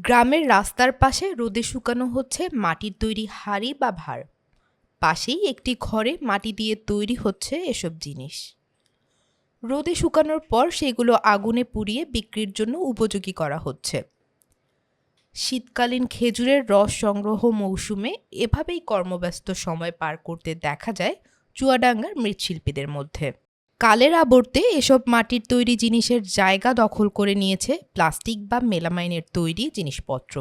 গ্রামের রাস্তার পাশে রোদে শুকানো হচ্ছে মাটির তৈরি হাঁড়ি বা ভাঁড়। পাশেই একটি ঘরে মাটি দিয়ে তৈরি হচ্ছে এসব জিনিস। রোদে শুকানোর পর সেগুলো আগুনে পুড়িয়ে বিক্রির জন্য উপযোগী করা হচ্ছে। শীতকালীন খেজুরের রস সংগ্রহ মৌসুমে এভাবেই কর্মব্যস্ত সময় পার করতে দেখা যায় চুয়াডাঙ্গার মৃৎশিল্পীদের মধ্যে। কালের আবর্তে এসব মাটির তৈরি জিনিসের জায়গা দখল করে নিয়েছে প্লাস্টিক বা মেলামাইনের তৈরি জিনিসপত্র,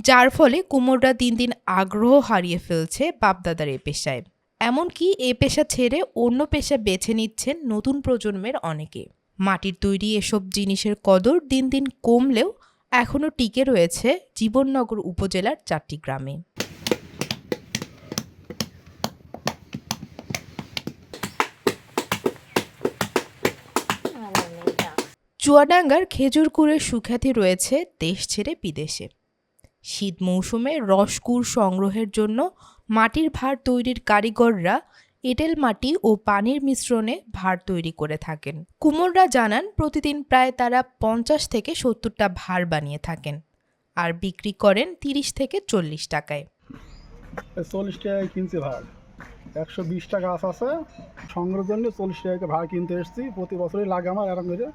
যার ফলে কুমোররা দিন দিন আগ্রহ হারিয়ে ফেলছে বাপদাদার এ পেশায়। এমনকি এ পেশা ছেড়ে অন্য পেশা বেছে নিচ্ছেন নতুন প্রজন্মের অনেকে। মাটির তৈরি এসব জিনিসের কদর দিন দিন কমলেও এখনও টিকে রয়েছে জীবননগর উপজেলার 4টি গ্রামে। চুয়াডাঙ্গার খেজুরকুড়ের সুখ্যাতি রয়েছে দেশ ছেড়ে বিদেশে। শীত মৌসুমে রসকুর সংগ্রহের জন্য মাটির ভাঁড় তৈরির কারিগররা এঁটেল মাটি ও পানির মিশ্রণে ভাঁড় তৈরি করে থাকেন। কুমোররা জানান প্রতিদিন প্রায় তারা 50 থেকে 70টা ভাঁড় বানিয়ে থাকেন আর বিক্রি করেন 30 থেকে 40 টাকায়। 40 টাকায় কিনছি ভাড়, 120 টাকা আছে সংগ্রহের জন্য 40 টাকা ভাড় কিনতে এসেছি। প্রতি বছরই লাগে আমার এরকম করে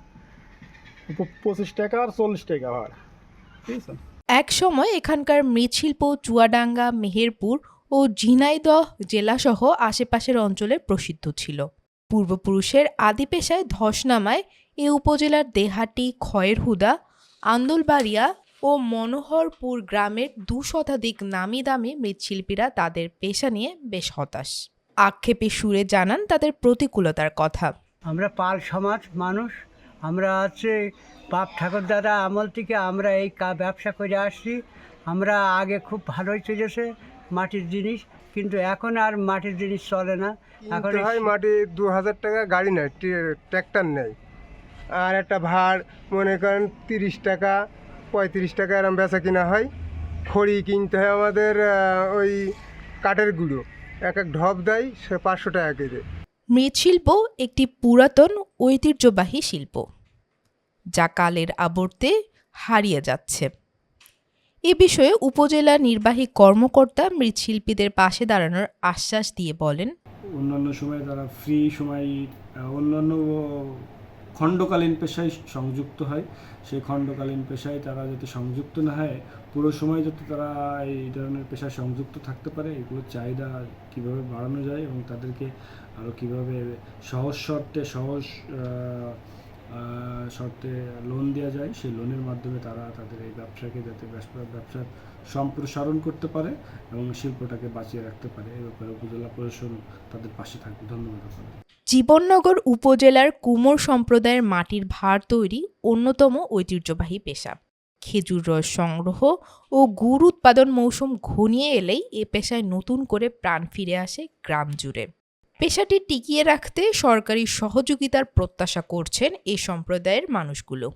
25 টাকা আর 40 টাকা ভাড়। ঠিক আছে। এক সময় এখানকার মৃৎশিল্প চুয়াডাঙ্গা, মেহেরপুর ও ঝিনাইদহ জেলাসহ আশেপাশের অঞ্চলে প্রসিদ্ধ ছিল। পূর্বপুরুষের আদি পেশায় ধস নামায় এ উপজেলার দেহাটি, খয়েরহুদা, আন্দোলবাড়িয়া ও মনোহরপুর গ্রামের 2 শতাধিক নামি দামি মৃৎশিল্পীরা তাদের পেশা নিয়ে বেশ হতাশ। আক্ষেপে সুরে জানান তাদের প্রতিকূলতার কথা। আমরা পাল সমাজ মানুষ, আমরা হচ্ছে বাপ ঠাকুরদাদা আমল থেকে আমরা এই ব্যবসা করে আসছি। আমরা আগে খুব ভালোই চলেছে মাটির জিনিস, কিন্তু এখন আর মাটির জিনিস চলে না। এখন মাটি 2000 টাকা গাড়ি নেয়, ট্র্যাক্টর নেয়, আর একটা ভাড় মনে করেন 30 টাকা 35 টাকা এরম বেচা কিনা হয়। খড়ি কিনতে হয় আমাদের, ওই কাঠের গুঁড়ো এক ঢপ দেয়, সে 500 টাকা কেজি। মৃৎশিল্প একটি পুরাতন ঐতিহ্যবাহী শিল্প যা কালের আবর্তে হারিয়ে যাচ্ছে। এ বিষয়ে উপজেলা নির্বাহী কর্মকর্তা মৃৎশিল্পীদের পাশে দাঁড়ানোর আশ্বাস দিয়ে বলেন, অন্যান্য সময় তারা ফ্রি সময় অন্যান্য খণ্ডকালীন পেশায় সংযুক্ত হয়। সেই খণ্ডকালীন পেশায় তারা যাতে সংযুক্ত না হয়, পুরো সময় যাতে তারা এই ধরনের পেশায় সংযুক্ত থাকতে পারে, এগুলোর চাহিদা কীভাবে বাড়ানো যায় এবং তাদেরকে আরও কীভাবে সহজ শর্তে লোন দেওয়া যায়, সেই লোনের মাধ্যমে তারা তাদের এই ব্যবসাকে যাতে ব্যবসার সম্প্রসারণ করতে পারে এবং শিল্পটাকে বাঁচিয়ে রাখতে পারে, এ ব্যাপারে উপজেলা প্রশাসন তাদের পাশে থাকবে। ধন্যবাদ। জীবননগর উপজেলার কুমোর সম্প্রদায়ের মাটির ভাঁড় তৈরি অন্যতম ঐতিহ্যবাহী পেশা। খেজুর রস সংগ্রহ ও গুড় উৎপাদন মৌসুম ঘনিয়ে এলেই এ পেশায় নতুন করে প্রাণ ফিরে আসে গ্রাম জুড়ে। পেশাটি টিকিয়ে রাখতে সরকারি সহযোগিতার প্রত্যাশা করছেন এ সম্প্রদায়ের মানুষগুলো।